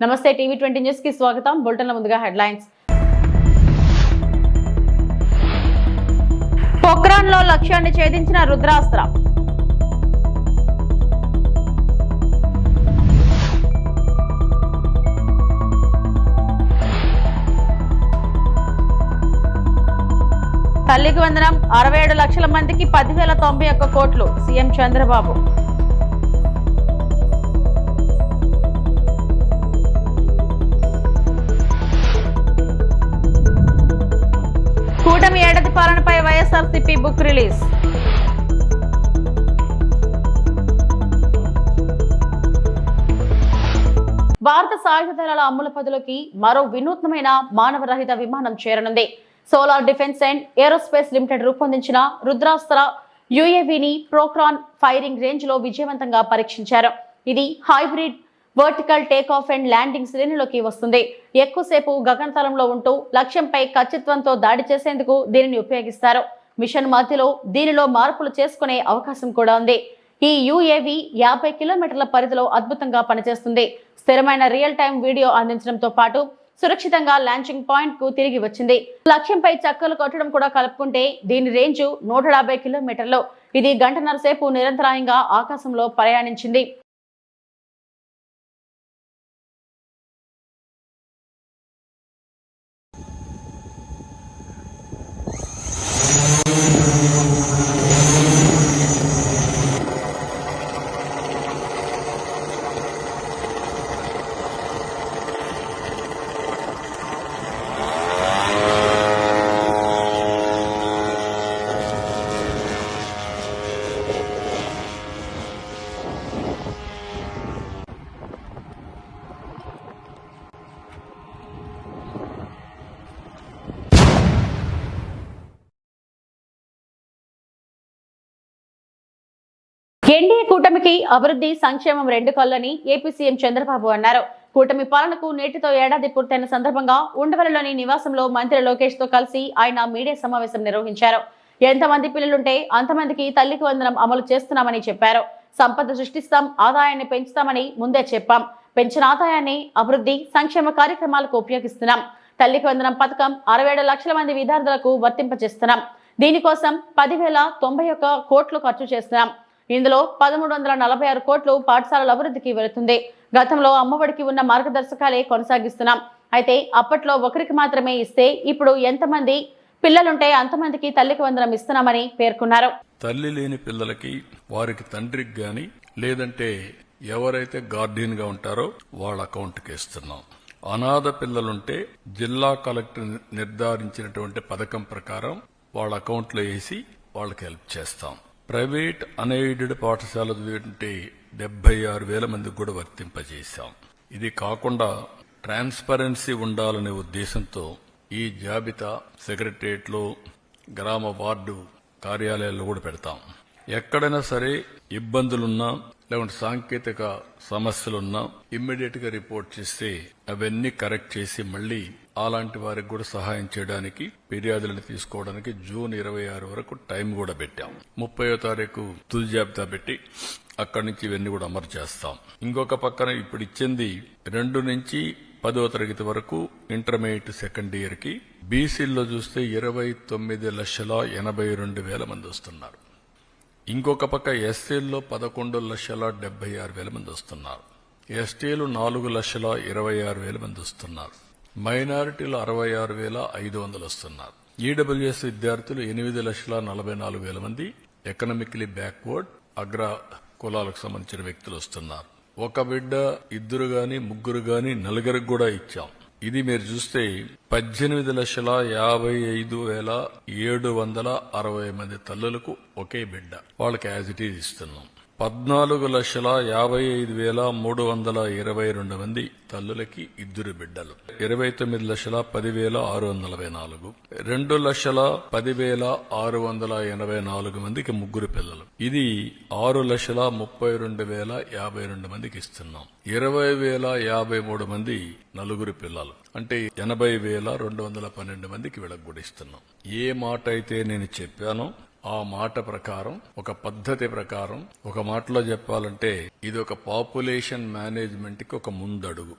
నమస్తే టీవీ20 న్యూస్ కి స్వాగతం. బులెటిన్ల ముందుగా హెడ్లైన్స్. పొక్రాన్ లో లక్ష్యాన్ని ఛేదించిన రుద్రాస్త్ర. తల్లికి వందనం 67 లక్షల మందికి 10,091 కోట్లు సీఎం చంద్రబాబు. కూటమి ఏడాది పాలనపై వైఎస్ఆర్సీపీ బుక్ రిలీజ్. భారత సాయుధ దళాల అమ్ముల పదులకి మరో వినూత్నమైన మానవరహిత విమానం చేరనుంది. Solar defence and aerospace limited రూపొందించిన రుద్రాస్త్ర యుఏవిని ప్రోక్రాన్ ఫైరింగ్ రేంజ్ లో విజయవంతంగా పరీక్షించారు. ఇది hybrid vertical take off and landing శ్రేణిలోకి వస్తుంది. ఎక్కువసేపు గగనతలంలో ఉంటూ లక్ష్యంపై ఖచ్చితత్వంతో దాడి చేసేందుకు దీనిని ఉపయోగిస్తారు. మిషన్ మధ్యలో దీనిలో మార్పులు చేసుకునే అవకాశం కూడా ఉంది. ఈ యుఏవి 50 కిలోమీటర్ల పరిధిలో అద్భుతంగా పనిచేస్తుంది. స్థిరమైన రియల్ టైం వీడియో అందించడంతో పాటు సురక్షితంగా లాంచింగ్ పాయింట్ కు తిరిగి వచ్చింది. లక్ష్యంపై చక్కలు కొట్టడం కూడా కలుపుకుంటే దీని రేంజ్ 150 కిలోమీటర్లు. ఇది గంటన్నర సేపు నిరంతరాయంగా ఆకాశంలో ప్రయాణించింది. ఎన్డీఏ కూటమికి అభివృద్ధి సంక్షేమం రెండు కళ్ళని ఏపీ సీఎం చంద్రబాబు అన్నారు. కూటమి పాలనకు నేటితో ఏడాది పూర్తయిన సందర్భంగా ఉండవల్లిలోని నివాసంలో మంత్రి లోకేష్ తో కలిసి ఆయన మీడియా సమావేశం నిర్వహించారు. ఎంతమంది పిల్లలుంటే అంతమందికి తల్లికి వందనం అమలు చేస్తున్నామని చెప్పారు. సంపద సృష్టిస్తాం, ఆదాయాన్ని పెంచుతామని ముందే చెప్పాం. పెంచిన ఆదాయాన్ని అభివృద్ధి సంక్షేమ కార్యక్రమాలకు ఉపయోగిస్తున్నాం. తల్లికి వందనం పథకం 67 లక్షల మంది విద్యార్థులకు వర్తింపజేస్తున్నాం. దీనికోసం 10,091 కోట్లు ఖర్చు చేస్తున్నాం. ఇందులో 1,346 కోట్లు పాఠశాలల అభివృద్ధికి వెళుతుంది. గతంలో అమ్మఒడికి ఉన్న మార్గదర్శకాలే కొనసాగిస్తున్నాం. అయితే అప్పట్లో ఒకరికి మాత్రమే ఇస్తే ఇప్పుడు ఎంతమంది పిల్లలుంటే అంతమందికి తల్లికి వందనం ఇస్తున్నామని పేర్కొన్నారు. తల్లి లేని పిల్లలకి వారికి తండ్రికి గాని లేదంటే ఎవరైతే గార్డియన్ గా ఉంటారో వాళ్ళ అకౌంట్ కి ఇస్తున్నాం. అనాథ పిల్లలుంటే జిల్లా కలెక్టర్ నిర్ధారించినటువంటి పథకం ప్రకారం వాళ్ళ అకౌంట్ లో వేసి వాళ్ళకి హెల్ప్ చేస్తాం. ప్రైవేట్ అన్ఎయిడెడ్ పాఠశాల 76,000 మందికి కూడా వర్తింపజేశాం. ఇది కాకుండా ట్రాన్స్పరెన్సీ ఉండాలనే ఉద్దేశంతో ఈ జాబితా సెక్రటరియట్లో గ్రామ వార్డు కార్యాలయాల్లో కూడా పెడతాం. ఎక్కడైనా సరే ఇబ్బందులున్నా లేకుంటే సాంకేతిక సమస్యలున్నా ఇమ్మీడియట్ గా రిపోర్ట్ చేస్తే అవన్నీ కరెక్ట్ చేసి మళ్లీ అలాంటి వారికి కూడా సహాయం చేయడానికి ఫిర్యాదులను తీసుకోవడానికి జూన్ 26 వరకు టైం కూడా పెట్టాం. 30వ తారీఖు తుది జాబితా పెట్టి అక్కడి నుంచి ఇవన్నీ కూడా అమలు చేస్తాం. ఇంకొక పక్కన ఇప్పుడు ఇచ్చింది 2 నుంచి 10వ తరగతి వరకు ఇంటర్మీడియట్ సెకండ్ ఇయర్ కి బీసీల్లో చూస్తే 29,82,000 మంది వస్తున్నారు. ఇంకొక పక్క ఎస్సీల్లో 11,76,000 మంది వస్తున్నారు. ఎస్టీలు 4,26,000 మంది వస్తున్నారు. మైనారిటీలు 66,500 వస్తున్నారు. ఈడబ్ల్యూఎస్ విద్యార్థులు 8,44,000 మంది ఎకనామికలీ బ్యాక్వర్డ్ అగ్ర కులాలకు సంబంధించిన వ్యక్తులు వస్తున్నారు. ఒక బిడ్డ, ఇద్దరు గాని, ముగ్గురు గాని, నలుగురికి కూడా ఇచ్చాం. ఇది మీరు చూస్తే 18,55,760 మంది తల్లులకు ఒకే బిడ్డ వాళ్ళకి యాజ్ ఇట్ ఈజ్ ఇస్తున్నాం. 14,55,322 మంది తల్లులకి ఇద్దరు బిడ్డలు. 29,10,644 2,10,684 మందికి ముగ్గురు పిల్లలు. ఇది 6,32,052 మందికి ఇస్తున్నాం. 20,053 మంది నలుగురు పిల్లలు. అంటే 80,212 మందికి వీళ్ళకి కూడా ఇస్తున్నాం. ఏ మాట అయితే నేను చెప్పానో ఆ మాట ప్రకారం, ఒక పద్ధతి ప్రకారం, ఒక మాటలో చెప్పాలంటే ఇది ఒక పాపులేషన్ మేనేజ్మెంట్ కి ఒక ముందడుగు.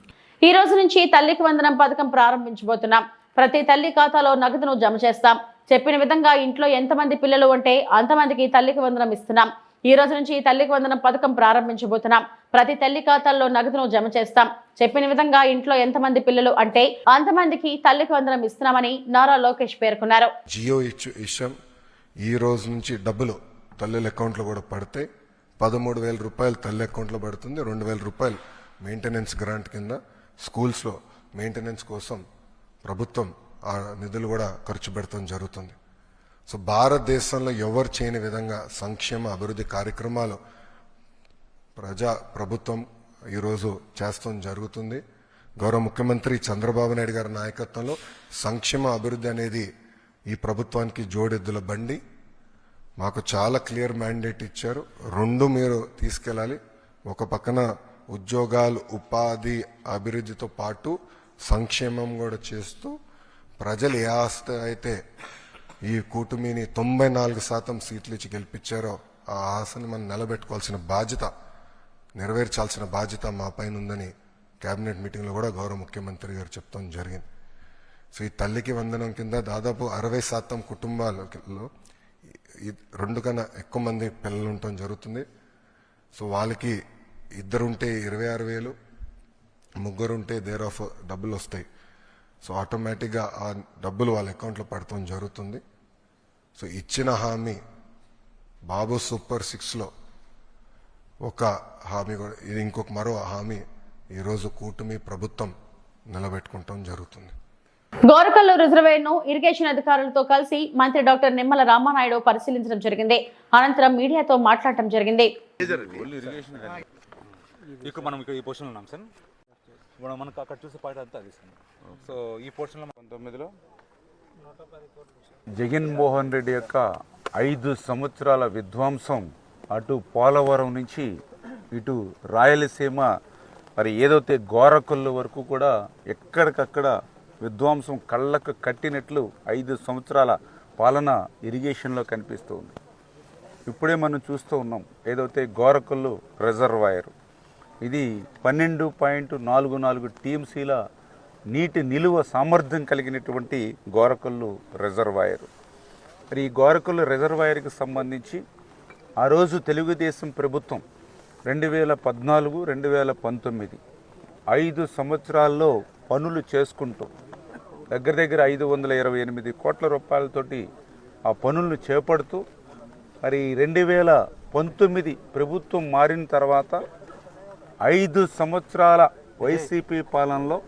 ఈ రోజు నుంచి తల్లికి వందనం పథకం ప్రారంభించబోతున్నాం. ప్రతి తల్లి ఖాతాలో నగదును జమ చేస్తాం. చెప్పిన విధంగా ఇంట్లో ఎంతమంది పిల్లలు ఉంటే అంతమందికి తల్లికి వందనం ఇస్తున్నాం. ఈ రోజు నుంచి తల్లికి వందనం పథకం ప్రారంభించబోతున్నాం. ప్రతి తల్లి ఖాతాల్లో నగదును జమ చేస్తాం. చెప్పిన విధంగా ఇంట్లో ఎంతమంది పిల్లలు అంటే అంతమందికి తల్లికి వందనం ఇస్తున్నామని నారా లోకేష్ పేర్కొన్నారు. జియో ఇష్యం ఈ రోజు నుంచి డబ్బులు తల్లుల అకౌంట్లో కూడా పడితే 13,000 రూపాయలు తల్లి అకౌంట్లో పడుతుంది. 2,000 రూపాయలు మెయింటెనెన్స్ గ్రాంట్ కింద స్కూల్స్లో మెయింటెనెన్స్ కోసం ప్రభుత్వం ఆ నిధులు కూడా ఖర్చు పెడతాం జరుగుతుంది. సో భారతదేశంలో ఎవరు చేయని విధంగా సంక్షేమ అభివృద్ధి కార్యక్రమాలు ప్రభుత్వం ఈరోజు చేస్తాం జరుగుతుంది. గౌరవ ముఖ్యమంత్రి చంద్రబాబు నాయుడు గారి నాయకత్వంలో సంక్షేమ అభివృద్ధి అనేది ఈ ప్రభుత్వానికి జోడెద్దుల బండి. మాకు చాలా క్లియర్ మ్యాండేట్ ఇచ్చారు. రెండు మీరు తీసుకెళ్ళాలి. ఒక పక్కన ఉద్యోగాలు, ఉపాధి, అభివృద్ధితో పాటు సంక్షేమం కూడా చేస్తూ ప్రజలు ఏ ఆశ అయితే ఈ కూటమిని 94% సీట్లు ఇచ్చి గెలిపించారో ఆ ఆశని మనం నిలబెట్టుకోవాల్సిన బాధ్యత, నెరవేర్చాల్సిన బాధ్యత మా పైన ఉందని కేబినెట్ మీటింగ్లో కూడా గౌరవ ముఖ్యమంత్రి గారు చెప్తాం జరిగింది. సో ఈ తల్లికి వందనం కింద దాదాపు 60% కుటుంబాలలో 2 కన్నా ఎక్కువ మంది పిల్లలు ఉండటం జరుగుతుంది. సో వాళ్ళకి 2 ఉంటే 26,000, 3 ఉంటే దేర్ ఆఫ్ డబ్బులు వస్తాయి. సో ఆటోమేటిక్గా ఆ డబ్బులు వాళ్ళ అకౌంట్లో పడటం జరుగుతుంది. సో ఇచ్చిన హామీ బాబు సూపర్ 6లో ఒక హామీ కూడా, ఇది ఇంకొక మరో హామీ ఈరోజు కూటమి ప్రభుత్వం నిలబెట్టుకుంటాం జరుగుతుంది. గోరకల్లు రిజర్వేయర్ ను ఇరిగేషన్ అధికారులతో కలిసి మంత్రి డాక్టర్ నిమ్మల రామానాయుడు పరిశీలించడం జరిగింది. అనంతరం మీడియాతో మాట్లాడటం జరిగింది. ఈ పోర్షన్ ఉన్నాం సార్. ఇప్పుడు మనకు అక్కడ చూసే పాయింట్ అంతా అది. సో ఈ పోర్షన్లో 19లో జగన్మోహన్ రెడ్డి యొక్క 5 సంవత్సరాల విధ్వంసం అటు పోలవరం నుంచి ఇటు రాయలసీమ మరి ఏదైతే గోరకల్లు వరకు కూడా ఎక్కడికక్కడ విధ్వంసం కళ్ళకు కట్టినట్లు 5 సంవత్సరాల పాలన ఇరిగేషన్లో కనిపిస్తూ ఉంది. ఇప్పుడే మనం చూస్తూ ఉన్నాం ఏదైతే గోరకల్లు రిజర్వాయర్, ఇది 12.44 టీఎంసీల నీటి నిలువ సామర్థ్యం కలిగినటువంటి గోరకల్లు రిజర్వాయర్. మరి ఈ గోరకల్లు రిజర్వాయర్కి సంబంధించి ఆ రోజు తెలుగుదేశం ప్రభుత్వం 2014, 2019 5 సంవత్సరాల్లో పనులు చేసుకుంటూ దగ్గర 528 కోట్ల రూపాయలతోటి ఆ పనులను చేపడుతూ మరి 2019 ప్రభుత్వం మారిన తర్వాత 5 సంవత్సరాల వైసీపీ పాలనలో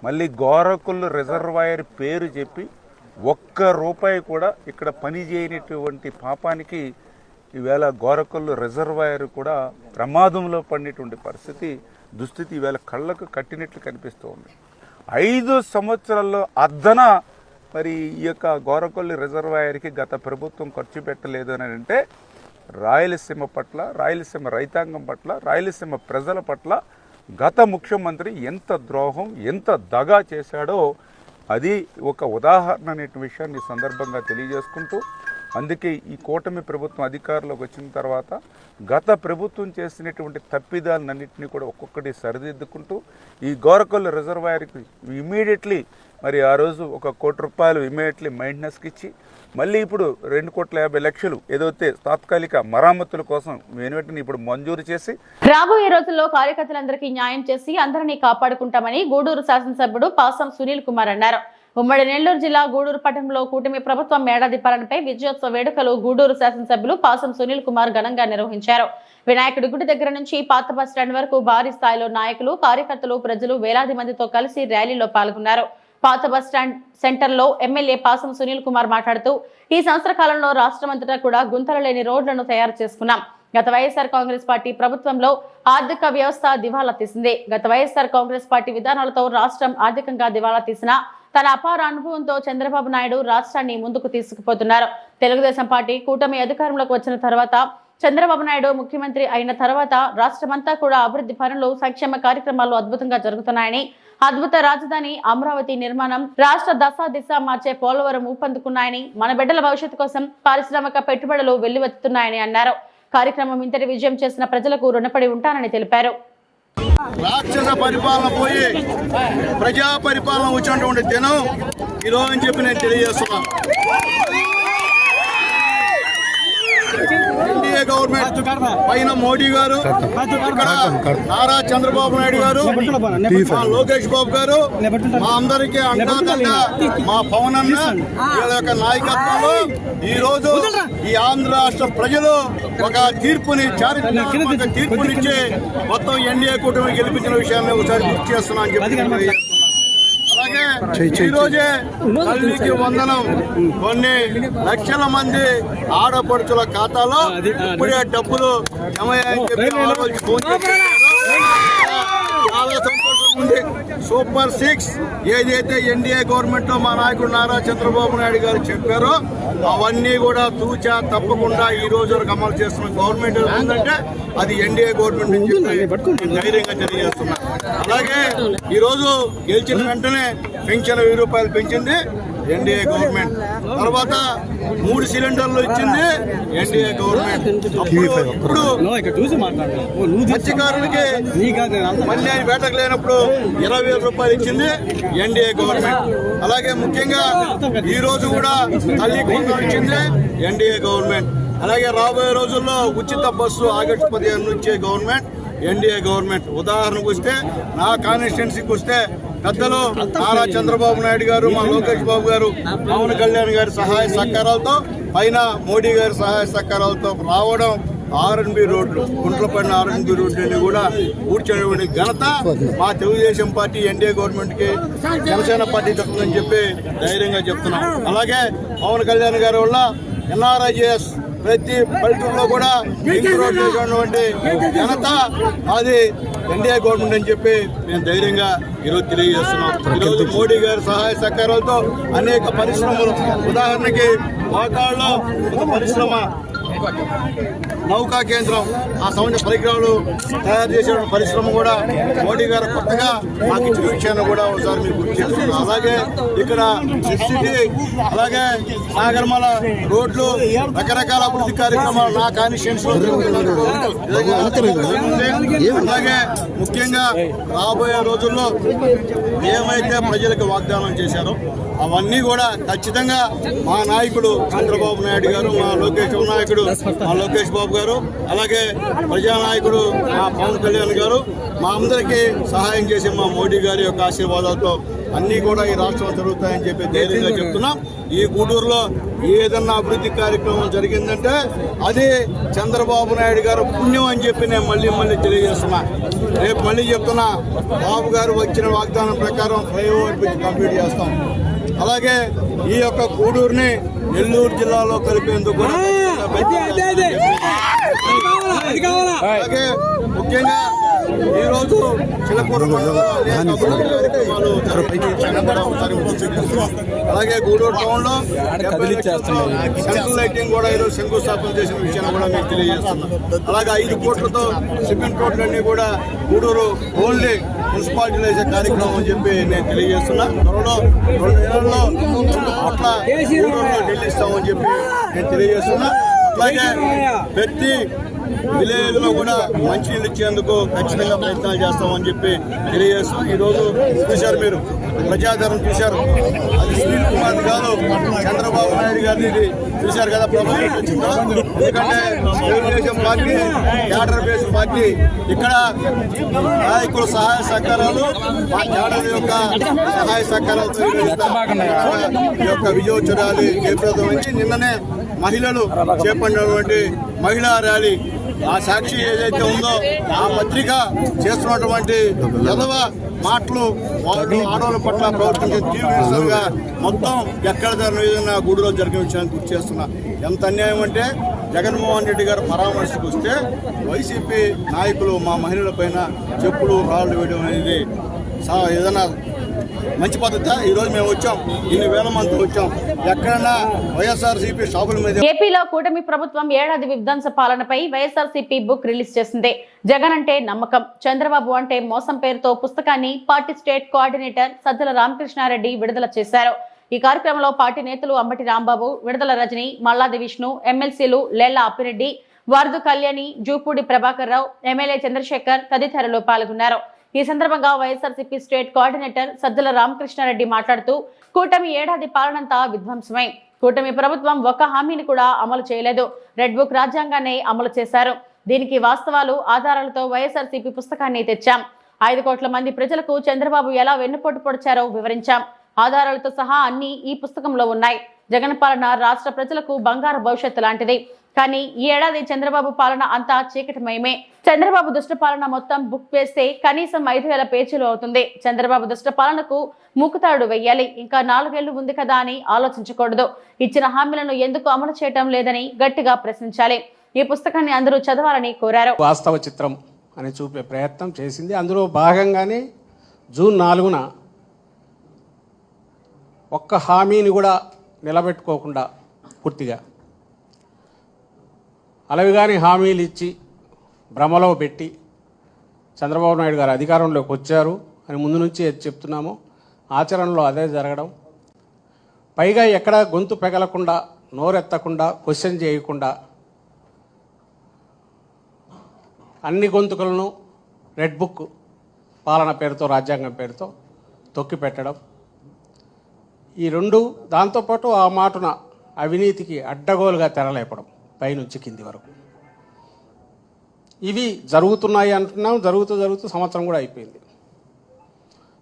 మళ్ళీ గోరకల్లు రిజర్వాయర్ పేరు చెప్పి 1 రూపాయి కూడా ఇక్కడ పని చేయనటువంటి పాపానికి ఈవేళ గోరకల్లు రిజర్వాయర్ కూడా ప్రమాదంలో పడినటువంటి దుస్థితి ఈవేళ కళ్ళకు కట్టినట్లు కనిపిస్తూ ఉంది. 5 సంవత్సరాల్లో అద్దన మరి ఈ యొక్క గోరకల్లు రిజర్వాయర్కి గత ప్రభుత్వం ఖర్చు పెట్టలేదు అని అంటే రాయలసీమ పట్ల, రాయలసీమ రైతాంగం పట్ల, రాయలసీమ ప్రజల పట్ల గత ముఖ్యమంత్రి ఎంత ద్రోహం, ఎంత దగా చేశాడో అది ఒక ఉదాహరణ అనే విషయాన్ని సందర్భంగా తెలియజేసుకుంటూ, అందుకే ఈ కూటమి ప్రభుత్వం అధికారంలోకి వచ్చిన తర్వాత గత ప్రభుత్వం చేసినటువంటి తప్పిదాలన్నింటినీ కూడా ఒక్కొక్కటి సరిదిద్దుకుంటూ ఈ గోరకల్లు రిజర్వాయర్కి ఇమీడియట్లీ మరి ఆ రోజు 1 కోటి రూపాయలు ఇమీడియట్లీ మెయింటెనెన్స్కి ఇచ్చి మళ్ళీ ఇప్పుడు 2,50,00,000 ఏదైతే తాత్కాలిక మరామతుల కోసం వెనువెంటనే ఇప్పుడు మంజూరు చేసి రాబోయే రోజుల్లో కార్యకర్తలందరికీ న్యాయం చేసి అందరినీ కాపాడుకుంటామని గూడూరు శాసనసభ్యుడు పాసం సునీల్ కుమార్ అన్నారు. ఉమ్మడి నెల్లూరు జిల్లా గూడూరు పట్టణంలో కూటమి ప్రభుత్వం ఏడాది పాలనపై విజయోత్సవ వేడుకలు గూడూరు శాసనసభ్యులు పాసం సునీల్ కుమార్ ఘనంగా నిర్వహించారు. వినాయకుడి గుడి దగ్గర నుంచి పాత బస్టాండ్ వరకు భారీ స్థాయిలో నాయకులు, కార్యకర్తలు, ప్రజలు వేలాది మందితో కలిసి ర్యాలీలో పాల్గొన్నారు. పాత బస్టాండ్ సెంటర్ లో ఎమ్మెల్యే పాసం సునీల్ కుమార్ మాట్లాడుతూ, ఈ సంవత్సర కాలంలో రాష్ట్రమంతటా కూడా గుంతలు లేని రోడ్లను తయారు చేసుకున్నాం. గత వైఎస్ఆర్ కాంగ్రెస్ పార్టీ ప్రభుత్వంలో ఆర్థిక వ్యవస్థ దివాలా తీసింది. గత వైఎస్ఆర్ కాంగ్రెస్ పార్టీ విధానాలతో రాష్ట్రం ఆర్థికంగా దివాలా తీసిన తన అపార అనుభవంతో చంద్రబాబు నాయుడు రాష్ట్రాన్ని ముందుకు తీసుకుపోతున్నారు. తెలుగుదేశం పార్టీ కూటమి అధికారంలోకి వచ్చిన తర్వాత, చంద్రబాబు నాయుడు ముఖ్యమంత్రి అయిన తర్వాత రాష్ట్రమంతా కూడా అభివృద్ధి పనులు, సంక్షేమ కార్యక్రమాలు అద్భుతంగా జరుగుతున్నాయని, అద్భుత రాజధాని అమరావతి నిర్మాణం, రాష్ట్ర దిశ మార్చే పోలవరం ఊపందుకున్నాయని, మన బిడ్డల భవిష్యత్తు కోసం పారిశ్రామిక పెట్టుబడులు వెల్లువెత్తుతున్నాయని అన్నారు. కార్యక్రమం ఇంతటి విజయం చేసిన ప్రజలకు రుణపడి ఉంటానని తెలిపారు. రాక్షస పరిపాలన పోయి ప్రజా పరిపాలన వచ్చినటువంటి దినం ఈరోజు అని చెప్పి నేను తెలియజేస్తున్నా. ఎన్డీఏ గవర్నమెంట్ పైన మోడీ గారు, ఇక్కడ నారా చంద్రబాబు నాయుడు గారు, మా లోకేష్ బాబు గారు, మా అందరికీ అండదండగా మా పవన్ అన్న వీళ్ళ యొక్క నాయకత్వంలో ఈ రోజు ఈ ఆంధ్ర రాష్ట్ర ప్రజలు ఒక తీర్పుని చారిత్రాత్మక తీర్పునిచ్చి మొత్తం ఎన్డీఏ కూటమి గెలిపించిన విషయాన్ని ఒకసారి గుర్తు చేస్తున్నా అని చెప్పి. అలాగే ఈ రోజే తల్లికి వందనం కొన్ని లక్షల మంది ఆడపడుచుల ఖాతాలో ఇప్పుడే డబ్బులు జమయ్యాయని చెప్పి ఆ రోజు ఫోన్ చేశారు. చాలా సంతోషం ఉంది. సూపర్ 6 ఏదైతే ఎన్డీఏ గవర్నమెంట్ లో మా నాయకుడు నారా చంద్రబాబు నాయుడు గారు చెప్పారో అవన్నీ కూడా తూచా తప్పకుండా ఈ రోజు వరకు అమలు చేస్తున్న గవర్నమెంట్ ఉందంటే అది ఎన్డీఏ గవర్నమెంట్ అని చెప్పి ధైర్యంగా తెలియజేస్తున్నా. అలాగే ఈ రోజు గెలిచిన వెంటనే పెన్షన్ 1000 రూపాయలు పెంచింది ఎన్డీఏ గవర్నమెంట్. తర్వాత 3 సిలిండర్లు ఇచ్చింది ఎన్డీఏ గవర్నమెంట్. ఇప్పుడు మత్స్యకారులకి మళ్ళీ వేటకు లేనప్పుడు 20,000 రూపాయలు ఇచ్చింది ఎన్డీఏ గవర్నమెంట్. అలాగే ముఖ్యంగా ఈ రోజు కూడా తల్లి కొందరు ఇచ్చింది ఎన్డీఏ గవర్నమెంట్. అలాగే రాబోయే రోజుల్లో ఉచిత బస్సు ఆగస్టు 15 నుంచి గవర్నమెంట్ ఎన్డీఏ గవర్నమెంట్. ఉదాహరణకు వస్తే నా కాన్స్టిట్యున్సీకి వస్తే పెద్దలు నారా చంద్రబాబు నాయుడు గారు, మా లోకేష్ బాబు గారు, పవన్ కళ్యాణ్ గారి సహాయ సహకారాలతో పైన మోడీ గారి సహాయ సహకారాలతో రావడం ఆర్ఎన్బి రోడ్లు, గుంట్ల పడిన ఆర్ఎన్బి రోడ్లని కూడా పూడ్చేటువంటి ఘనత మా తెలుగుదేశం పార్టీ ఎన్డీఏ గవర్నమెంట్ కి జనసేన పార్టీ దక్కుతుందని చెప్పి ధైర్యంగా చెప్తున్నాం. అలాగే పవన్ కళ్యాణ్ గారి వల్ల ఎన్ఆర్ఐజేఎస్ ప్రతి పల్లెటూరులో కూడా రోడ్ చేసినటువంటి ఘనత అది ఎన్డీఏ గవర్నమెంట్ అని చెప్పి మేము ధైర్యంగా ఈరోజు తెలియజేస్తున్నాం. ఈరోజు మోడీ గారి సహాయ సహకారాలతో అనేక పరిశ్రమలు, ఉదాహరణకి వాకాళ్ళలో ఒక పరిశ్రమ నౌకా కేంద్రం, ఆ సంబంధించిన పరికరాలు తయారు చేసే పరిశ్రమ కూడా మోడీ గారు కొత్తగా మాకు ఇచ్చిన విషయాన్ని కూడా ఒకసారి మీరు గుర్తు చేస్తున్నారు. అలాగే ఇక్కడ సిటీ, అలాగే సాగర్మల రోడ్లు, రకరకాల అభివృద్ధి కార్యక్రమాలు నా కాన్స్టిట్యున్సీలో అలాగే ముఖ్యంగా రాబోయే రోజుల్లో ఏమైతే ప్రజలకు వాగ్దానం చేశారో అవన్నీ కూడా ఖచ్చితంగా మా నాయకుడు చంద్రబాబు నాయుడు గారు, మా లోకేష్ బాబు గారు, అలాగే ప్రజానాయకుడు మా పవన్ కళ్యాణ్ గారు, మా అందరికీ సహాయం చేసే మా మోడీ గారి యొక్క ఆశీర్వాదాలతో అన్నీ కూడా ఈ రాష్ట్రంలో జరుగుతాయని చెప్పి ధైర్యంగా చెప్తున్నాం. ఈ గూడూరులో ఏదన్నా అభివృద్ధి కార్యక్రమం జరిగిందంటే అది చంద్రబాబు నాయుడు గారు పుణ్యం అని చెప్పి నేను మళ్ళీ తెలియజేస్తున్నా. రేపు మళ్ళీ చెప్తున్నా, బాబు గారు వచ్చిన వాగ్దానం ప్రకారం ఫ్లైఓవర్ బ్రిడ్జ్ కంప్లీట్ చేస్తాం. అలాగే ఈ యొక్క గూడూరుని నెల్లూరు జిల్లాలో కలిపేందుకు కూడా అలాగే ముఖ్యంగా ఈ రోజు చిలకూరు అలాగే గూడూరు టౌన్ లో సెంట్రల్ లైటింగ్ కూడా ఈరోజు శంకుస్థాపన చేసిన విషయాన్ని కూడా మీకు తెలియజేస్తున్నాం. అలాగే 5 కోట్లతో సిమెంట్ రోడ్లన్నీ కూడా గూడూరు ఓన్లీ మున్సిపాలిటీలో వేసే కార్యక్రమం అని చెప్పి నేను తెలియజేస్తున్నా. త్వరలో 2 నెలల్లో 2 కోట్ల ఢిల్లీ ఇస్తామని చెప్పి నేను తెలియజేస్తున్నా. అలాగే ప్రతి విలేజ్ లో కూడా మంచినీళ్ళు ఇచ్చేందుకు ఖచ్చితంగా ప్రయత్నాలు చేస్తామని చెప్పి తెలియజేస్తాం. ఈ రోజు చూశారు, మీరు ప్రజాదరణ చూశారు, అది సునీల్ కుమార్ కాదు, చంద్రబాబు నాయుడు గారిని చూశారు కదా ప్రభుత్వం వచ్చిందో. ఎందుకంటే Telugu Desam party cadre based party, ఇక్కడ నాయకుల సహాయ సహకారాలు, మా క్యాడర్ యొక్క సహాయ సహకారాలతో ఈ యొక్క విజయోత్సవాలు జయప్రదమైంది. నిన్ననే మహిళలు చేపట్టినటువంటి మహిళా ర్యాలీ, ఆ సాక్షి ఏదైతే ఉందో ఆ పత్రిక చేస్తున్నటువంటి ఎదవ మాటలు, వాళ్ళు ఆడవాళ్ళ పట్ల ప్రవర్తించే తీవ్రంగా మొత్తం ఎక్కడ ఏదైనా గూడులో జరిగిన విషయాన్ని గుర్తు చేస్తున్నా. ఎంత అన్యాయం అంటే జగన్మోహన్ రెడ్డి గారు పరామర్శకు వస్తే వైసీపీ నాయకులు మా మహిళల పైన చెప్పులు రాళ్ళు వేయడం అనేది ఏదైనా మంచి పద్ధతి? ఈ రోజు మేము వచ్చాం, ఇన్ని వేల మంది వచ్చాం, ఎక్కడన్నా వైఎస్ఆర్సీపీ షాపుల మీద. ఏపీలో కూటమి ప్రభుత్వం ఏడాది విధ్వంస పాలనపై వైఎస్ఆర్సీపీ బుక్ రిలీజ్ చేసింది. జగన్ అంటే నమ్మకం, చంద్రబాబు అంటే మోసం పేరుతో పుస్తకాన్ని party state coordinator Sajjala Ramakrishna Reddy విడుదల చేశారు. ఈ కార్యక్రమంలో పార్టీ నేతలు అంబటి రాంబాబు, విడుదల రజని, మల్లాది విష్ణు, ఎమ్మెల్సీలు లేళ్ల అప్పిరెడ్డి, వారదు కళ్యాణి, జూపూడి ప్రభాకర్ రావు, ఎమ్మెల్యే చంద్రశేఖర్ తదితరులు పాల్గొన్నారు. ఈ సందర్భంగా వైఎస్ఆర్సీపీ స్టేట్ కోఆర్డినేటర్ సజ్జల రామకృష్ణారెడ్డి మాట్లాడుతూ కూటమి ఏడాది పాలనంతా విధ్వంసమై కూటమి ప్రభుత్వం ఒక్క హామీని కూడా అమలు చేయలేదు. రెడ్ బుక్ రాజ్యాంగాన్ని అమలు చేశారు. దీనికి వాస్తవాలు ఆధారాలతో వైఎస్ఆర్సీపీ పుస్తకాన్ని తెచ్చాం. 5 కోట్ల మంది ప్రజలకు చంద్రబాబు ఎలా వెన్నుపోటు పొడిచారో వివరించాం. ఆధారాలతో సహా అన్ని ఈ పుస్తకంలో ఉన్నాయి. జగన్ పాలన రాష్ట్ర ప్రజలకు బంగారు భవిష్యత్తు లాంటిది. కానీ ఈ ఏడాది చంద్రబాబు పాలన అంతా చీకటిమయమే. చంద్రబాబు దుష్ట పాలన మొత్తం బుక్ వేస్తే కనీసం 5,000 పేజీలు అవుతుంది. చంద్రబాబు దుష్ట పాలనకు మూకుతాడు వెయ్యాలి. ఇంకా 4 ఏళ్లు ఉంది కదా అని ఆలోచించకూడదు. ఇచ్చిన హామీలను ఎందుకు అమలు చేయటం లేదని గట్టిగా ప్రశ్నించాలి. ఈ పుస్తకాన్ని అందరూ చదవాలని కోరారు. వాస్తవ చిత్రం అని చూపే ప్రయత్నం చేసింది. అందులో భాగంగానే జూన్ 4న ఒక్క హామీని కూడా నిలబెట్టుకోకుండా పూర్తిగా అలవిగాని హామీలు ఇచ్చి భ్రమలో పెట్టి చంద్రబాబు నాయుడు గారు అధికారంలోకి వచ్చారు అని ముందు నుంచి చెప్తున్నాము. ఆచరణలో అదే జరగడం, పైగా ఎక్కడ గొంతు పెగలకుండా, నోరెత్తకుండా, క్వశ్చన్ చేయకుండా అన్ని గొంతుకలను రెడ్ బుక్ పాలన పేరుతో, రాజ్యాంగం పేరుతో తొక్కి పెట్టడం, ఈ రెండు, దాంతోపాటు ఆ మాటున అవినీతికి అడ్డగోలుగా తెరలేపడం పైనుంచి కింది వరకు. ఇవి జరుగుతున్నాయి అంటున్నాం. జరుగుతూ సంవత్సరం కూడా అయిపోయింది.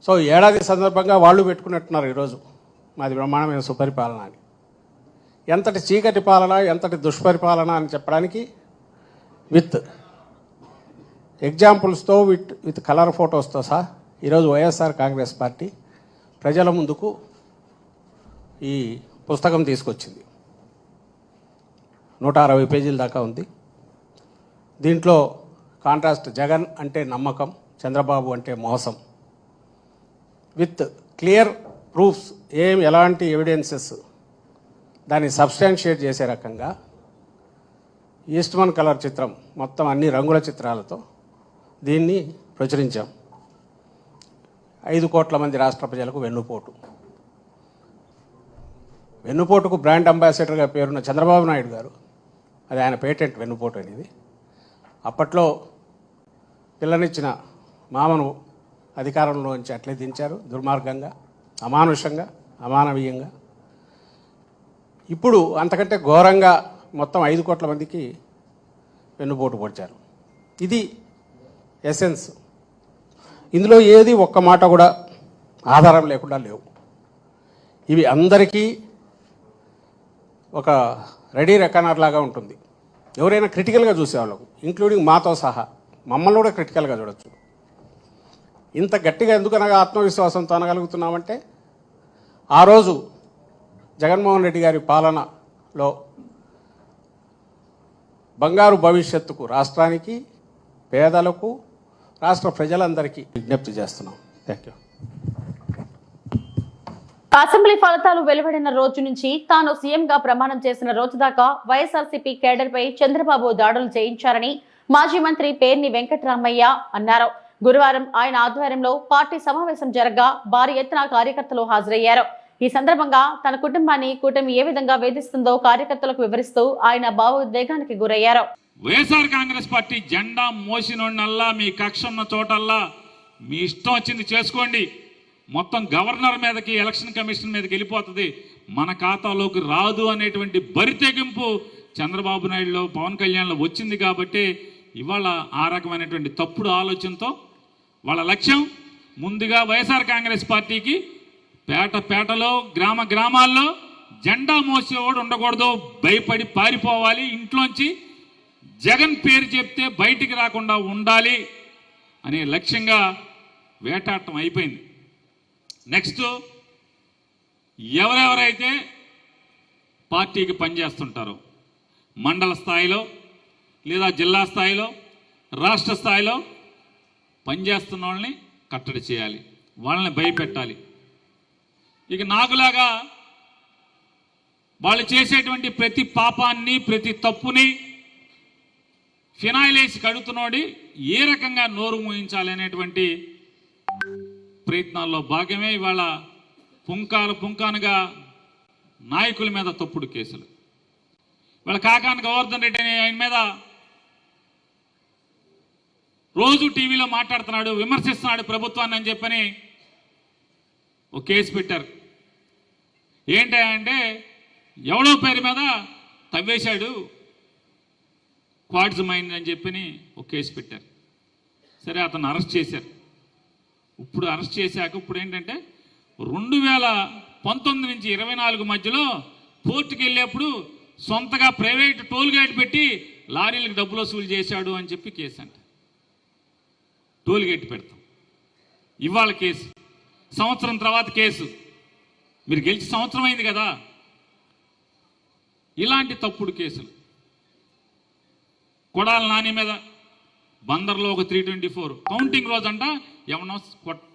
సో ఏడాది సందర్భంగా వాళ్ళు పెట్టుకున్నట్టున్నారు ఈరోజు మాది బ్రహ్మాండమైన సుపరిపాలన అని. ఎంతటి చీకటి పాలన, ఎంతటి దుష్పరిపాలన అని చెప్పడానికి విత్ ఎగ్జాంపుల్స్తో విత్ కలర్ ఫొటోస్తో సహా ఈరోజు వైఎస్ఆర్ కాంగ్రెస్ పార్టీ ప్రజల ముందుకు ఈ పుస్తకం తీసుకొచ్చింది. 160 పేజీల దాకా ఉంది. దీంట్లో కాంట్రాస్ట్ జగన్ అంటే నమ్మకం, చంద్రబాబు అంటే మోసం, విత్ క్లియర్ ప్రూఫ్స్, ఎలాంటి ఎవిడెన్సెస్ దాన్ని సబ్స్టాన్షియేట్ చేసే రకంగా ఈస్ట్మన్ కలర్ చిత్రం, మొత్తం అన్ని రంగుల చిత్రాలతో దీన్ని ప్రచురించాం. 5 కోట్ల మంది రాష్ట్ర ప్రజలకు వెన్నుపోటుకు బ్రాండ్ అంబాసిడర్గా పేరున్న చంద్రబాబు నాయుడు గారు, అది ఆయన పేటెంట్ వెన్నుపోటు అనేది. అప్పట్లో పిల్లనిచ్చిన మామను అధికారంలోంచి అట్లే దించారు, దుర్మార్గంగా, అమానుషంగా, అమానవీయంగా. ఇప్పుడు అంతకంటే ఘోరంగా మొత్తం 5 కోట్ల మందికి వెన్నుపోటు పొడిచారు. ఇది ఎసెన్స్. ఇందులో ఏది ఒక్క మాట కూడా ఆధారం లేకుండా లేవు. ఇవి అందరికీ ఒక రెడీ రెకనర్ లాగా ఉంటుంది. ఎవరైనా క్రిటికల్గా చూసేవాళ్ళకు, ఇంక్లూడింగ్ మాతో సహా, మమ్మల్ని కూడా క్రిటికల్గా చూడొచ్చు. ఇంత గట్టిగా ఎందుకు అనగా ఆత్మవిశ్వాసంతో అనగలుగుతున్నామంటే, ఆ రోజు జగన్మోహన్ రెడ్డి గారి పాలనలో బంగారు భవిష్యత్తుకు, రాష్ట్రానికి, పేదలకు, రాష్ట్ర ప్రజలందరికీ విజ్ఞప్తి చేస్తున్నాం. Thank you. అసెంబ్లీ ఫలితాలు వెలువడిన రోజు నుంచి తాను సీఎంగా ప్రమాణం చేసిన రోజు దాకా వైఎస్ఆర్సీపీ కేడర్పై చంద్రబాబు దాడులు చేయించారని మాజీ మంత్రి పేర్ని వెంకటరామయ్య అన్నారు. గురువారం ఆయన ఆధ్వర్యంలో పార్టీ సమావేశం జరగగా భారీ ఎత్తున కార్యకర్తలు హాజరయ్యారు. ఈ సందర్భంగా తన కుటుంబాన్ని కూటమి ఏ విధంగా వేధిస్తుందో కార్యకర్తలకు వివరిస్తూ ఆయన భావోద్వేగానికి గురయ్యారు. వైఎస్ఆర్ కాంగ్రెస్ పార్టీ జెండా మోసినోడినల్లా, మీ కక్ష ఉన్న చోటల్లా మీ ఇష్టం వచ్చింది చేసుకోండి, మొత్తం గవర్నర్ మీదకి, ఎలక్షన్ కమిషన్ మీదకి వెళ్ళిపోతుంది, మన ఖాతాలోకి రాదు అనేటువంటి బరితెగింపు చంద్రబాబు నాయుడులో, పవన్ కళ్యాణ్లో వచ్చింది. కాబట్టి ఇవాళ ఆ రకమైనటువంటి తప్పుడు ఆలోచనతో వాళ్ళ లక్ష్యం ముందుగా వైఎస్ఆర్ కాంగ్రెస్ పార్టీకి పేటలో, గ్రామాల్లో జెండా మోసేవాడు ఉండకూడదు, భయపడి పారిపోవాలి, ఇంట్లోంచి జగన్ పేరు చెప్తే బయటికి రాకుండా ఉండాలి అనే లక్ష్యంగా వేటాడటం అయిపోయింది. నెక్స్ట్, ఎవరెవరైతే పార్టీకి పనిచేస్తుంటారో మండల స్థాయిలో లేదా జిల్లా స్థాయిలో, రాష్ట్ర స్థాయిలో పనిచేస్తున్న వాళ్ళని కట్టడి చేయాలి, వాళ్ళని భయపెట్టాలి. ఇక నాకులాగా వాళ్ళు చేసేటువంటి ప్రతి పాపాన్ని, ప్రతి తప్పుని ఫినాయిల్ వేసి కడుతున్నోడి ఏ రకంగా నోరు మూయించాలనేటువంటి ప్రయత్నాల్లో భాగమే ఇవాళ పుంకానుగా నాయకుల మీద తప్పుడు కేసులు. ఇవాళ కాకాని గోవర్ధన్ రెడ్డి అనే ఆయన మీద రోజు టీవీలో మాట్లాడుతున్నాడు, విమర్శిస్తున్నాడు ప్రభుత్వాన్ని అని చెప్పని ఒక కేసు పెట్టారు. ఏంటంటే ఎవడో పేరు మీద తవ్వేశాడు, క్వార్ట్జ్ మైన్ అని చెప్పని ఒక కేసు పెట్టారు. సరే, అతను అరెస్ట్ చేశారు. ఇప్పుడు అరెస్ట్ చేశాక ఇప్పుడు ఏంటంటే 2019 నుంచి 24 మధ్యలో పోర్టుకి వెళ్ళేప్పుడు సొంతగా ప్రైవేట్ టోల్ గేట్ పెట్టి లారీలకు డబ్బులు వసూలు చేశాడు అని చెప్పి కేసు అంట. టోల్ గేట్ పెడతాం, ఇవాళ కేసు, సంవత్సరం తర్వాత కేసు. మీరు గెలిచి సంవత్సరం అయింది కదా. ఇలాంటి తప్పుడు కేసులు. కొడాల నాని మీద బందర్లో ఒక 324 కౌంటింగ్ రోజంట ఎవనో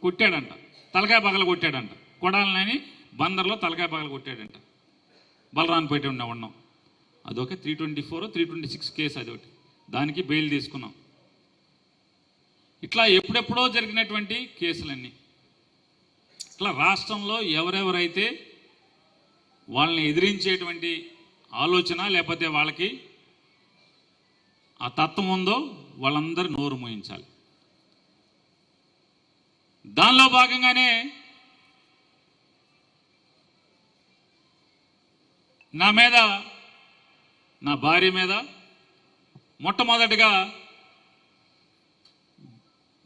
కొట్టాడంట, తలకాయ పగల కొట్టాడంట. కొడాల నాని బందర్లో తలకాయ పగల కొట్టాడంట. బలరాన్పేట ఉన్నాం. అదొక 324, 326 కేసు అదొకటి. దానికి బెయిల్ తీసుకున్నాం. ఇట్లా ఎప్పుడెప్పుడో జరిగినటువంటి కేసులన్నీ. ఇట్లా రాష్ట్రంలో ఎవరెవరైతే వాళ్ళని ఎదిరించేటువంటి ఆలోచన లేకపోతే వాళ్ళకి ఆ తత్వం ఉందో వాళ్ళందరూ నోరు మోయించాలి. దానిలో భాగంగానే నా మీద, నా భార్య మీద మొట్టమొదటిగా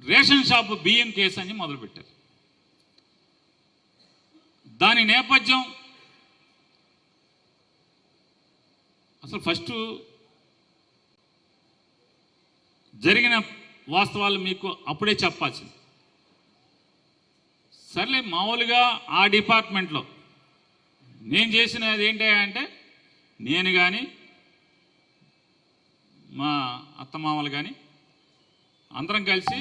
రేషన్ షాపు బియ్యం కేసు అని మొదలుపెట్టారు. దాని నేపథ్యం అసలు ఫస్ట్ జరిగిన వాస్తవాలు మీకు అప్పుడే చెప్పాల్సింది. సర్లే, మామూలుగా ఆ డిపార్ట్మెంట్లో నేను చేసినది ఏంటంటే, నేను కానీ మా అత్తమామలు కానీ అందరం కలిసి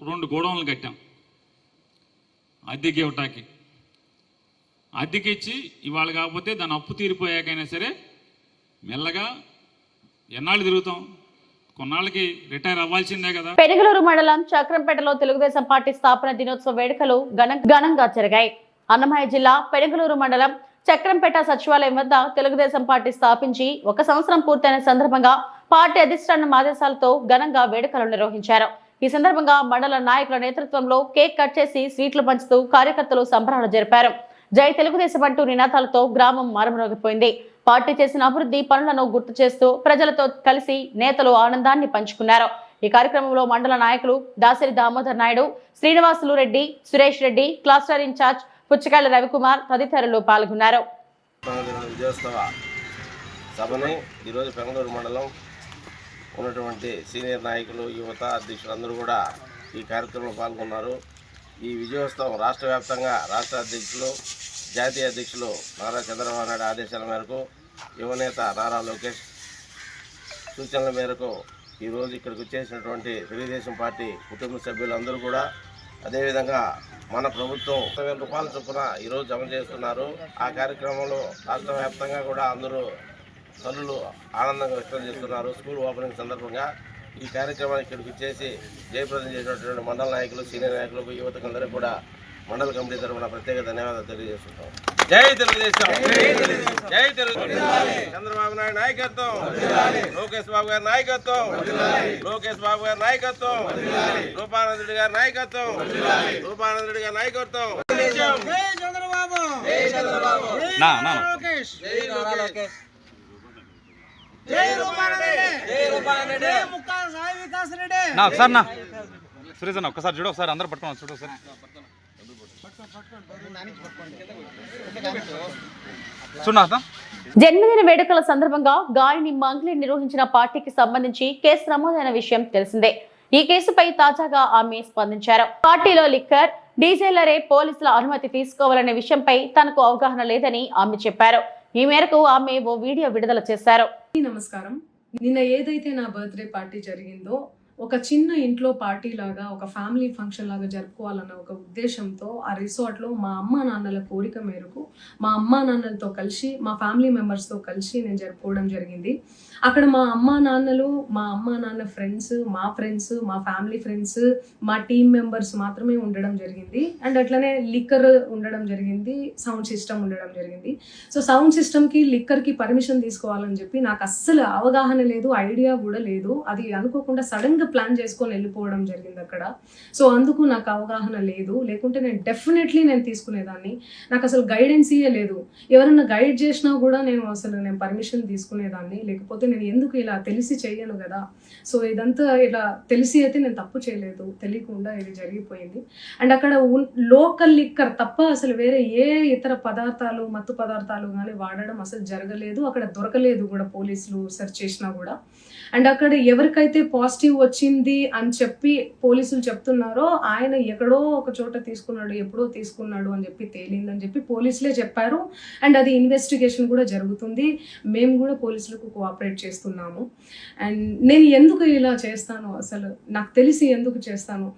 2 గోడౌన్లు కట్టాం అద్దెకి ఇవ్వటానికి. అద్దెకిచ్చి ఇవాళ కాకపోతే దాని అప్పు తీరిపోయాకైనా సరే మెల్లగా ఎన్నాళ్ళు తిరుగుతాం, కొన్నాళ్ళకి రిటైర్ అవ్వాల్సిందే కదా. పెనుగలూరు మండలం చక్రంపేటలో తెలుగుదేశం పార్టీ స్థాపన దినోత్సవ వేడుకలు ఘనంగా జరిగాయి. అన్నమయ్య జిల్లా పెనుగలూరు మండలం చక్రంపేట సచివాలయం వద్ద తెలుగుదేశం పార్టీ స్థాపించి 1 సంవత్సరం పూర్తయిన సందర్భంగా పార్టీ అధిష్టానం ఆదేశాలతో ఘనంగా వేడుకలు నిర్వహించారు. ఈ సందర్భంగా మండల నాయకుల నేతృత్వంలో కేక్ కట్ చేసి స్వీట్లు పంచుతూ కార్యకర్తలు సంబరాలు జరిపారు. జై తెలుగుదేశం అంటూ నినాదాలతో గ్రామం మారుమోగిపోయింది. పార్టీ చేసిన అభివృద్ధి పనులను గుర్తు చేస్తూ ప్రజలతో కలిసి నేతలు ఆనందాన్ని పంచుకున్నారు. ఈ కార్యక్రమంలో మండల నాయకులు దాసరి దామోదర్ నాయుడు, శ్రీనివాసులు రెడ్డి, సురేష్ రెడ్డి, క్లస్టర్ ఇన్ఛార్జ్ పుచ్చకాయల రవికుమార్ తదితరులు పాల్గొన్నారు. విజయోత్సవ సభని ఈరోజు పెంగళూరు మండలం ఉన్నటువంటి సీనియర్ నాయకులు, యువత, అధ్యక్షులు అందరూ కూడా ఈ కార్యక్రమంలో పాల్గొన్నారు. ఈ విజయోత్సవం రాష్ట్ర వ్యాప్తంగా రాష్ట్ర అధ్యక్షులు, జాతీయ అధ్యక్షులు నారా చంద్రబాబు నాయుడు ఆదేశాల మేరకు, యువనేత నారా లోకేష్ సూచనల మేరకు ఈరోజు ఇక్కడికి వచ్చేసినటువంటి తెలుగుదేశం పార్టీ కుటుంబ సభ్యులందరూ కూడా, అదేవిధంగా మన ప్రభుత్వం 100,000 రూపాయల చొప్పున ఈరోజు జమ చేస్తున్నారు. ఆ కార్యక్రమంలో రాష్ట్ర వ్యాప్తంగా కూడా అందరూ తల్లులు ఆనందంగా వ్యక్తం చేస్తున్నారు. స్కూల్ ఓపెనింగ్ సందర్భంగా ఈ కార్యక్రమాన్ని ఇక్కడికి వచ్చేసి జయప్రదం చేసినటువంటి మండల నాయకులు, సీనియర్ నాయకులకు, యువతకందరూ కూడా మండల కమిటీ తరఫున ప్రత్యేక ధన్యవాదాలు తెలియజేస్తున్నాం. జై తెలుగుదేశం, జై తెలుగుదేశం. చంద్రబాబు నాయుడు నాయకత్వం, లోకేష్ బాబు గారి నాయకత్వం, లోకేష్ బాబు గారి నాయకత్వం, రూపానందుడి గారి నాయకత్వం, రూపానందుడి గారి నాయకత్వం. సురేష్ అన్న ఒక్కసారి చూడు, ఒకసారి అందరూ పట్టుకున్నాం, చూడు ఒకసారి. జన్మదిన వేడుకల సందర్భంగా గాయని మంగ్లీ నిర్వహించిన పార్టీకి సంబంధించి కేసు నమోదైన విషయం తెలిసిందే. ఈ కేసుపై తాజాగా ఆమె స్పందించారు. పార్టీలో లిక్కర్, డీజేలరే పోలీసుల అనుమతి తీసుకోవాలనే విషయంపై తనకు అవగాహన లేదని ఆమె చెప్పారు. ఈ మేరకు ఆమె ఓ వీడియో విడుదల చేశారు. నమస్కారం. నిన్న ఏదైతే నా బర్త్డే పార్టీ జరిగిందో, ఒక చిన్న ఇంట్లో పార్టీ లాగా, ఒక ఫ్యామిలీ ఫంక్షన్ లాగా జరుపుకోవాలన్న ఒక ఉద్దేశంతో ఆ రిసార్ట్లో మా అమ్మా నాన్నల కోరిక మేరకు మా అమ్మా నాన్నలతో కలిసి, మా ఫ్యామిలీ మెంబర్స్తో కలిసి నేను జరుపుకోవడం జరిగింది. అక్కడ మా అమ్మా నాన్నలు, మా అమ్మా నాన్న ఫ్రెండ్స్, మా ఫ్రెండ్స్, మా ఫ్యామిలీ ఫ్రెండ్స్, మా టీమ్ మెంబర్స్ మాత్రమే ఉండడం జరిగింది. అండ్ అట్లనే లిక్కర్ ఉండడం జరిగింది, సౌండ్ సిస్టమ్ ఉండడం జరిగింది. సో సౌండ్ సిస్టమ్కి, లిక్కర్కి పర్మిషన్ తీసుకోవాలని చెప్పి నాకు అస్సలు అవగాహన లేదు, ఐడియా కూడా లేదు. అది అనుకోకుండా సడన్గా సడన్గా ప్లాన్ చేసుకొని వెళ్ళిపోవడం జరిగింది అక్కడ. సో అందుకు నాకు అవగాహన లేదు, లేకుంటే నేను డెఫినెట్లీ నేను తీసుకునేదాన్ని. నాకు అసలు గైడెన్సీయే లేదు. ఎవరన్నా గైడ్ చేసినా కూడా నేను పర్మిషన్ తీసుకునేదాన్ని, లేకపోతే నేను ఎందుకు ఇలా తెలిసి చెయ్యను కదా. సో ఇదంతా ఇలా తెలిసి అయితే నేను తప్పు చేయలేదు, తెలియకుండా ఇది జరిగిపోయింది. అండ్ అక్కడ లోకల్ లిక్కర్ తప్ప అసలు వేరే ఏ ఇతర పదార్థాలు, మత్తు పదార్థాలు కానీ వాడడం అసలు జరగలేదు. అక్కడ దొరకలేదు కూడా, పోలీసులు సెర్చ్ చేసినా కూడా. అండ్ అక్కడ ఎవరికైతే పాజిటివ్ వచ్చింది అని చెప్పి పోలీసులు చెప్తున్నారో ఆయన ఎక్కడో ఒక చోట తీసుకున్నాడు, ఎప్పుడో తీసుకున్నాడు అని చెప్పి తేలిందని చెప్పి పోలీసులే చెప్పారు. అండ్ అది ఇన్వెస్టిగేషన్ కూడా జరుగుతుంది. మేము కూడా పోలీసులకు కోఆపరేట్ చేస్తున్నాము. అండ్ నేను ఎందుకు ఇలా చేస్తాను, అసలు నాకు తెలిసి ఎందుకు చేస్తాను,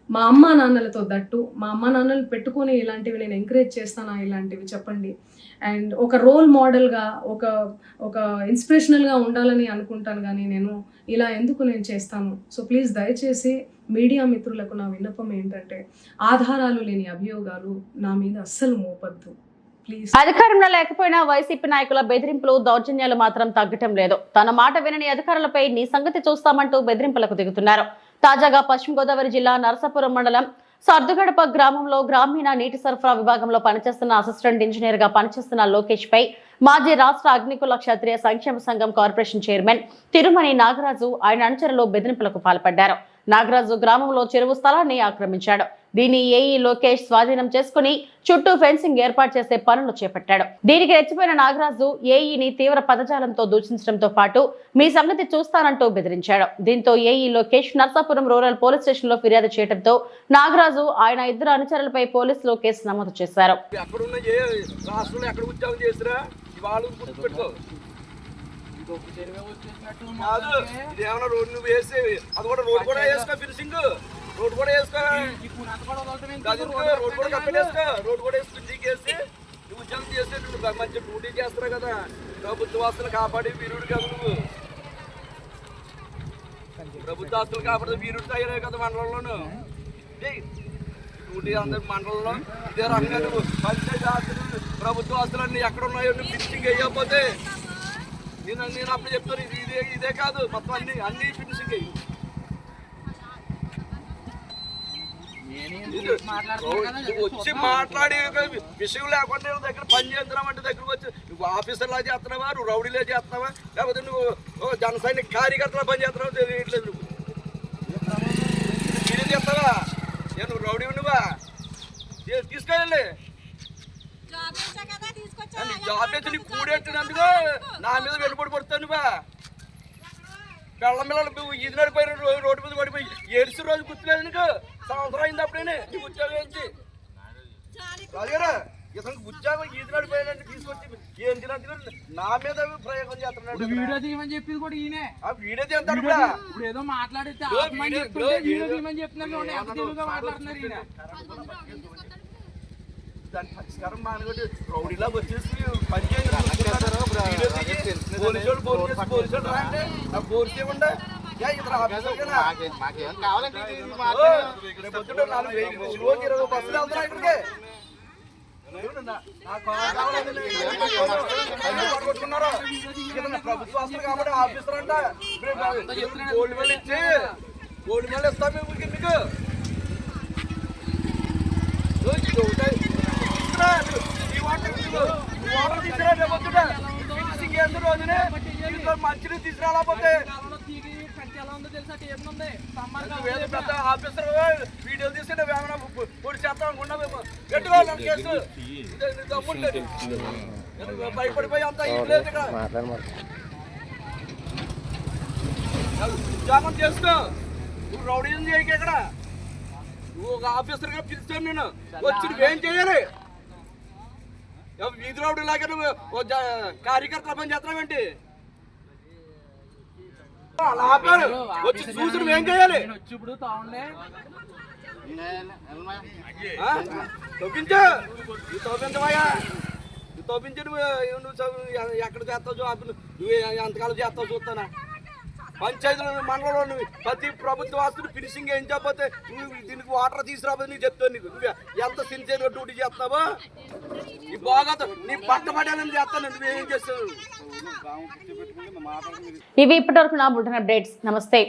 మా అమ్మా నాన్నలతో దట్టు మా అమ్మా నాన్నలు పెట్టుకొని ఇలాంటివి నేను ఎంకరేజ్ చేస్తానా, ఇలాంటివి చెప్పండి. అండ్ ఒక రోల్ మోడల్గా, ఒక ఇన్స్పిరేషనల్గా ఉండాలని అనుకుంటాను, కానీ నేను ఇలా ఎందుకు నేను చేస్తాను. సో ప్లీజ్ దయచేసి మీడియా మిత్రులకు నా విన్నపం ఏంటంటే, ఆధారాలు లేని అభియోగాలు నా మీద అస్సలు మోపద్దు ప్లీజ్. అధికారంలో లేకపోయినా వైసీపీ నాయకుల బెదిరింపులు, దౌర్జన్యాలు మాత్రం తగ్గటం లేదు. తన మాట వినని అధికారులపై నీ సంగతి చూస్తామంటూ బెదిరింపులకు దిగుతున్నారు. తాజాగా పశ్చిమ గోదావరి జిల్లా నరసాపురం మండలం సర్దుగడప గ్రామంలో గ్రామీణ నీటి సరఫరా విభాగంలో పనిచేస్తున్న అసిస్టెంట్ ఇంజనీర్ గా పనిచేస్తున్న లోకేష్ పై మాజీ రాష్ట్ర అగ్నికుల క్షత్రియ సంక్షేమ సంఘం కార్పొరేషన్ చైర్మన్ తిరుమణి నాగరాజు ఆయన అనుచరులు బెదిరింపులకు పాల్పడ్డారు. నాగరాజు గ్రామంలో చెరువు స్థలాన్ని ఆక్రమించాడు. దీన్ని ఏఈ లోకేష్ స్వాధీనం చేసుకుని చుట్టూ ఫెన్సింగ్ ఏర్పాటు చేసే పనులు చేపట్టాడు. దీనికి రెచ్చిపోయిన నాగరాజు ఏఈని తీవ్ర పదజాలంతో దూషించడంతో పాటు మీ సంగతి చూస్తానంటూ బెదిరించాడు. దీంతో AE Lokesh Narsapuram rural police station లో ఫిర్యాదు చేయడంతో నాగరాజు ఆయన ఇద్దరు అనుచరులపై పోలీసులు కేసు నమోదు చేశారు. రోడ్ కూడా వేసుకో, రోడ్ కూడా కట్టేసుకో, రోడ్ కూడా వేసుకుని దిగేసి నువ్వు ఉద్యోగం చేసేటట్టు మంచి డ్యూటీ చేస్తున్నావు కదా. ప్రభుత్వ ఆస్తులు కాపాడి వీరుడు కదా నువ్వు. ప్రభుత్వ ఆస్తులు కాపాడే వీరుడు తయారే కదా మండలంలోను. డ్యూటీ అందరి మండలంలో ఇదే రంగా నువ్వు పంచాయతీ ఆస్తులు, ప్రభుత్వ ఆస్తులన్నీ ఎక్కడ ఉన్నాయో నువ్వు ఫినిషింగ్ అయ్యకపోతే నేను అప్పుడు చెప్తాను. ఇదే కాదు, మొత్తం అన్ని ఫినిషింగ్ అయ్యి వచ్చి మాట్లాడే విషయం లేకుండా దగ్గర పని చేస్తున్నావు అంటే దగ్గరకు వచ్చి నువ్వు ఆఫీసర్లా చేస్తున్నావా, నువ్వు రౌడీలే చేస్తున్నావా, లేకపోతే నువ్వు జన సైనిక కార్యకర్తలా పని చేస్తున్నావా తెలియట్లేదు. నువ్వు మీరే చేస్తావా, నువ్వు రౌడీ నువ్వా, తీసుకెళ్ళి జాబ్ అయితే నీకు కూడెట్టినందుకు నా మీద వెలుబడి పడుతావు. నువ్వా పెళ్ళ పిల్లలు ఈది నడిపోయిన రోడ్డు మీద పడిపోయి ఏడ్చి రోజు గుర్తులేదు నీకు. సంవత్సరం అయింది అప్పుడే నీకు ఉద్యోగం ఇచ్చి రాదురా. ఇతను ఉద్యోగం ఈది నడిపోయినట్టు తీసుకొచ్చి ఏం తినందుకు నా మీద ప్రయోగం చేస్తున్నాడు. వీడియో తీయమని చెప్పింది కూడా ఈయనే. ఆ వీడియో తీస్తాడు కూడా. ఇప్పుడు ఏదో మాట్లాడితే వీడియో తీయమని చెప్తున్నారు, ఎంత తెలుగుగా మాట్లాడుతున్నారు ఈయన. దాని పరిష్కారం మానగొట్టి రౌడీలా వచ్చేసి పని చేయాలి. పోలీసులు రాంటే నాకు పోలీసు ఇవ్వండి. బస్సులు వెళ్తున్నా ఇక్కడికి ప్రభుత్వ ఆస్తులు కాబట్టి ఆఫీసర్ అంట గోల్డ్ మెడల్ ఇచ్చి గోల్డ్ మెడల్ ఇస్తాం మీకు. మంచిని తీసుకురాకపోతే పెద్ద ఆఫీసర్ వీడియోలు తీసుకుంటే పొడి చేస్తాం అనుకున్నాము. గట్టిగా కేసు దమ్ముండేది భయపడిపోయి అంతా లేదు. ఇక్కడ ఉద్యోగం చేసుకో, నువ్వు రౌడీ చేయక. ఇక్కడ నువ్వు ఒక ఆఫీసర్ గా పిలుస్తాను నేను వచ్చి నువ్వేం చేయాలి. వీధి రౌడీ లాగా నువ్వు కార్యకర్తల పని చేస్తున్నావేంటి? వచ్చి చూసి నువ్వేం చేయాలి. తొప్పించు, తోపించమయ్యా, తోపించి నువ్వు ఎక్కడ చేస్తావు జాబ్, నువ్వు ఎంతకాలం చేస్తావు చూస్తానా. పంచాయతీలు మండలంలో ప్రతి ప్రభుత్వ ఆస్తులు ఫినిషింగ్ ఏం చెప్పకపోతే నువ్వు దీనికి వాటర్ తీసుకురాబోతే నీకు చెప్తాను. నీకు నువ్వు ఎంత సిన్సియర్గా డ్యూటీ చేస్తున్నావో నీ బాగా నీ పట్టబడాలని చేస్తాను. నువ్వేం చేస్తావు. ఇవి ఇప్పటివరకు నా బులెటిన్ అప్డేట్స్. నమస్తే.